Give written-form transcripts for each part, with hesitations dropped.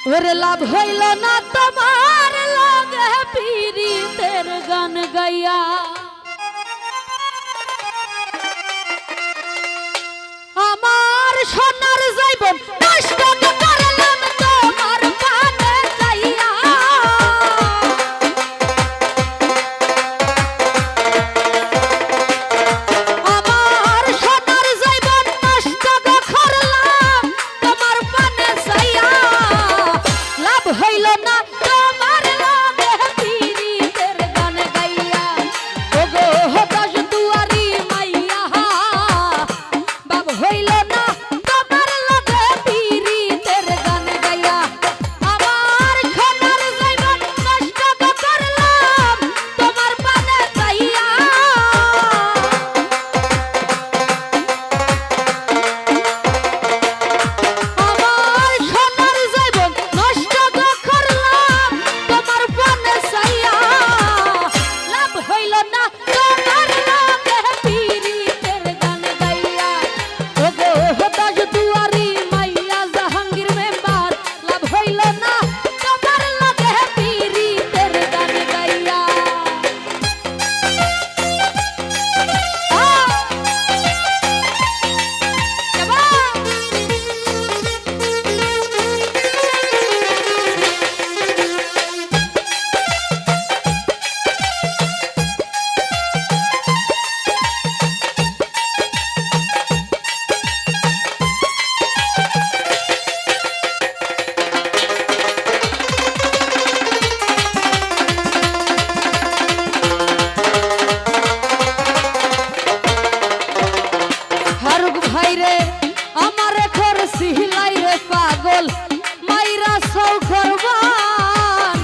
ওরে লাভ হইল না তোমার লাগে পীড়িতের গান গাইয়া আমার সোনার যাইবন নষ্ট করলাম তোমার পানে যাইয়া আমার সোনার যাইবন নষ্ট করলাম তোমার পানে যাইয়া লাভ হইল না তোমার লাগে পীড়িতের গান গাইয়া ওগো হতাশ দুয়ারি মাইয়া বাব হইল না তোমার লাগে পীড়িতের গান গাইয়া আমার সোনার যাইবন নষ্ট করলাম তোমার পানে যাইয়া আমার সোনার যাইবন নষ্ট করলাম তোমার পানে যাইয়া লাভ হইল না তোমার লাগে পীড়িতের গান গাইয়া ওগো হতাশ দুয়ারি মাইয়া জাহাঙ্গীর মেম্বার লাভ হইল না তোমার লাগে পীড়িতের গান গাইয়া ফারুক ভাই রে আমার খর সিলাই রে পাগল মাইরা সৌ করবান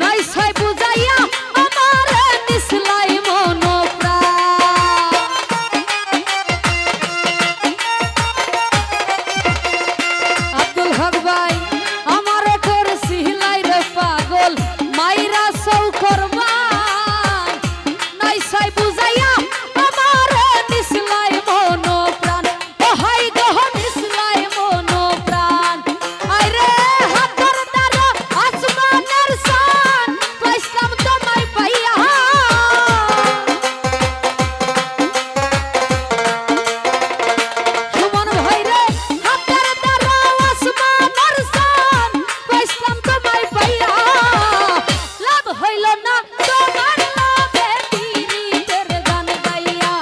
নাই ছয় বুঝাইয়া আমার নিসলাই মন প্রাণ আব্দুল হক ভাই আমার খর সিলাই রে পাগল মাইরা সৌ করবান নাই ছয় বুঝাইয়া আমার নিসলাই মন প্রাণ ও হাই গো নিসলাই মন প্রাণ আইরে হাতের দ্বারা আসমানের শান পাইলাম তোমায় পাইয়া সুমন ভাই রে হাতের দ্বারা আসমানের শান পাইলাম তোমায় পাইয়া লাভ হইল না তোমার লাগে পীড়িতের গান গাইয়া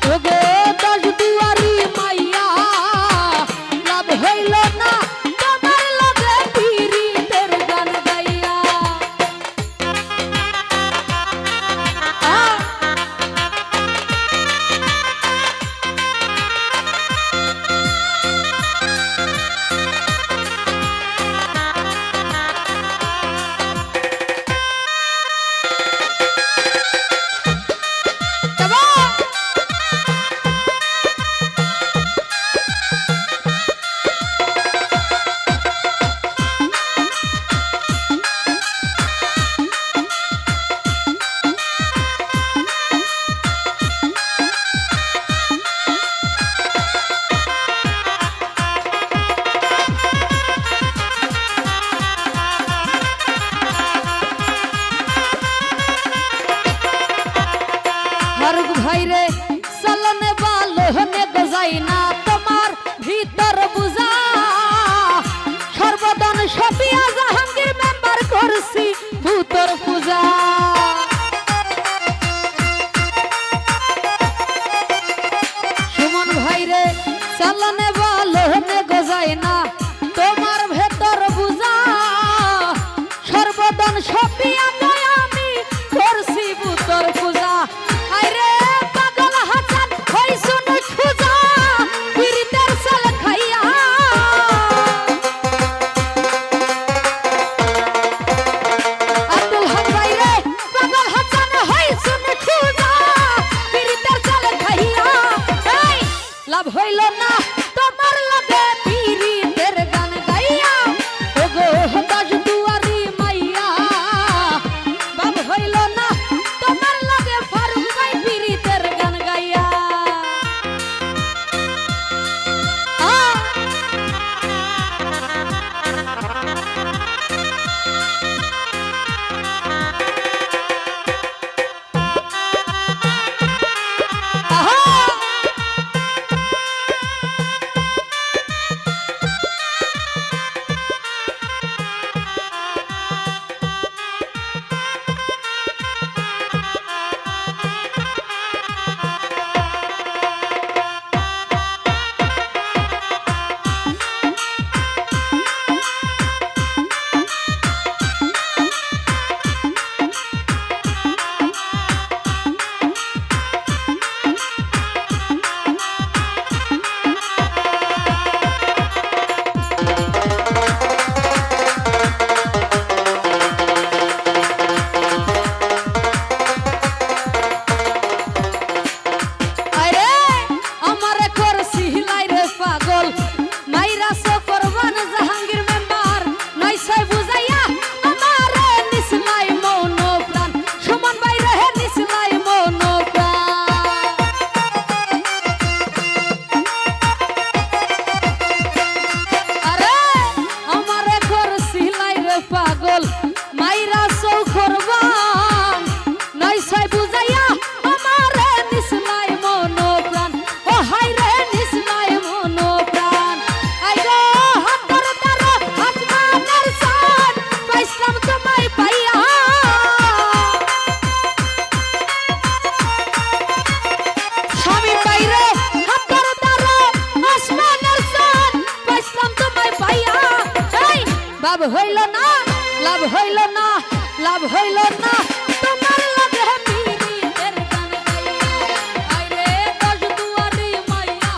ওগো দশ দুয়ারি মাইয়া লাভ হইল না তোমার লাগে পীড়িতের গান গাইয়া ফারুক ভাই রে চলনে বালনে গজাই না তোমার ভিতর বুঝা সর্বদান সপিয়া জাহাঙ্গীর মেম্বার করছি ভূতর পূজা সুমন ভাই রে চলনে বালনে গজাই না তোমার ভেতর বুঝা সর্বদান সপিয়া আমি করছি ভূতর পূজা আইরে পাগল হাসান হই শুনে খুঁজা পীড়িতের সাল খাইয়া আব্দুল হক ভাই রে বাব হইল না, লাভ হইল না, লাভ হইল না তোমার লাগে পীরিতের গান গাইয়া। আইরে দশ দুয়ারি মাইয়া,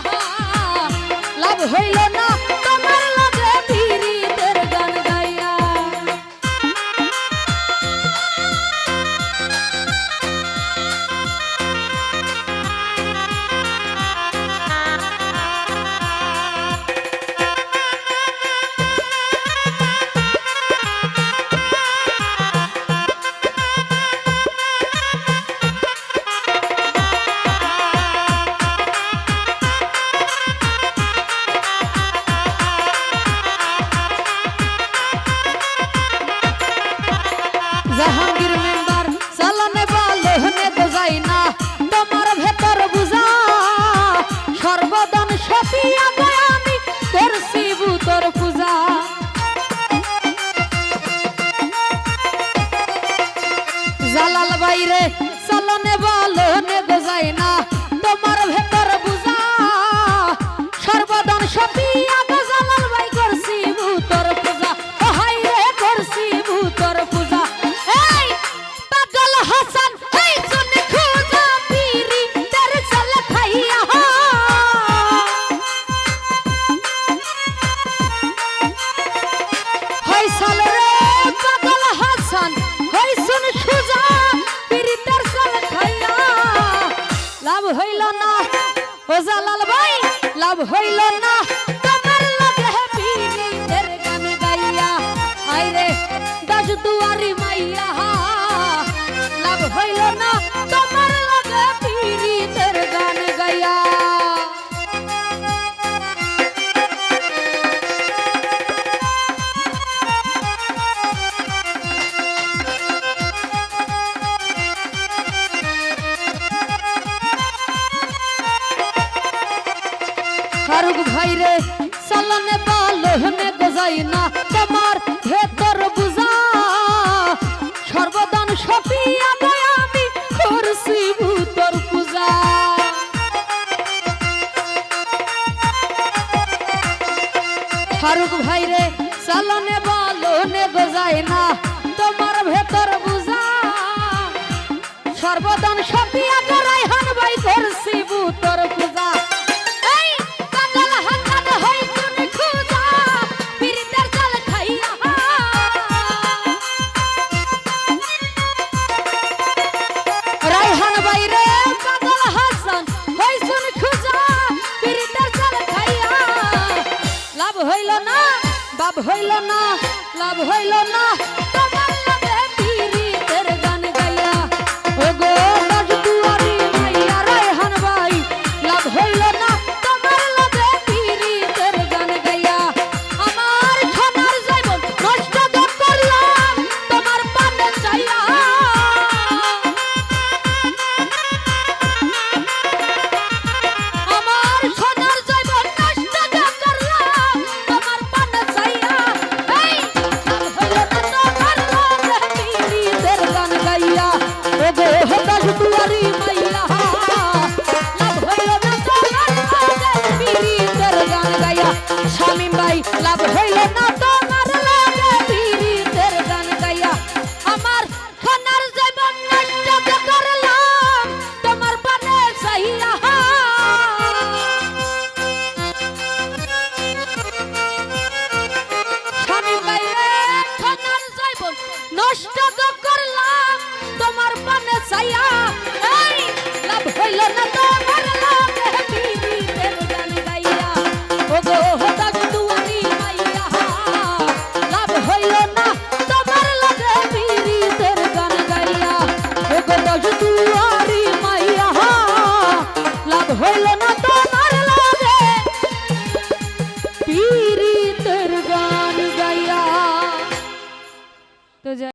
লাভ হইল না তোমার লাগে পীরিতের গান গাইয়া। জাহাঙ্গীর মেম্বার চালানে বালহনে তো যাই না তোমার ভেতর বুঝা, সর্বদান সতিয়া গয় আমি করছি ভূতর পূজা। জালাল বাইরে চালানে বালহনে তো যাই না তোমার ভেতর বুঝা, সর্বদান সতিয়া গো জালাল বাই করছি ভূতর পূজা। ও হাই রে করছি ভূতর পূজা। লাভ হইল না ও জালাল ভাই, লাভ হইল না তোমার লাগে পীরিতের গান গাইয়া। আইরে দশ দুয়ারি মাইয়া, লাভ হইল না তোমার লাগে পীরিতের গান গাইয়া। ফারুক ভাইরে চালানে বালহনে গজাই না তোমার ভেতর বুঝা, সর্বদান সপিয়া গয় আমি করছি ভূতর পূজা। ফারুক ভাইরে চালানে বালহনে গজাই না তোমার ভেতর বুঝা, সর্বদান সপিয়া গয় রায়হান ভাই করছি ভূতর পূজা। লাভ হইল না, লাভ হইল না তোমার লাগে পীরিতের গান গাইয়া। ও গো দশ দুয়ারি মাইয়া রায়হান ভাই, লাভ হইল না তোমার লাগে পীরিতের গান গাইয়া। আমার খানার জীবন নষ্ট করলাম তোমার পানে চাইয়া। আমার খানার জীবন নষ্ট করলাম তোমার পানে চাইয়া। দশ দুয়ারি মাইয়া, লাভ হইল না তোমার লাগে পীরিতের গান গাইয়া। শামীম ভাই, লাভ হইল না তোমার লাগে পীরিতের গান গাইয়া। আমার খানার জীবন নষ্ট করলাম তোমার পানে চাইয়া। শামীম ভাই রে, খানার জীবন নষ্ট করলাম তোমার পানে চাইয়া। এই লাভ হইল না তোমার লাগে পীরিতের গান গাইয়া। ও গো দশ দুয়ারি মাইয়া, লাভ হইল না তোমার লাগে পীরিতের গান গাইয়া। ও গো দশ দুয়ারি মাইয়া, লাভ হইল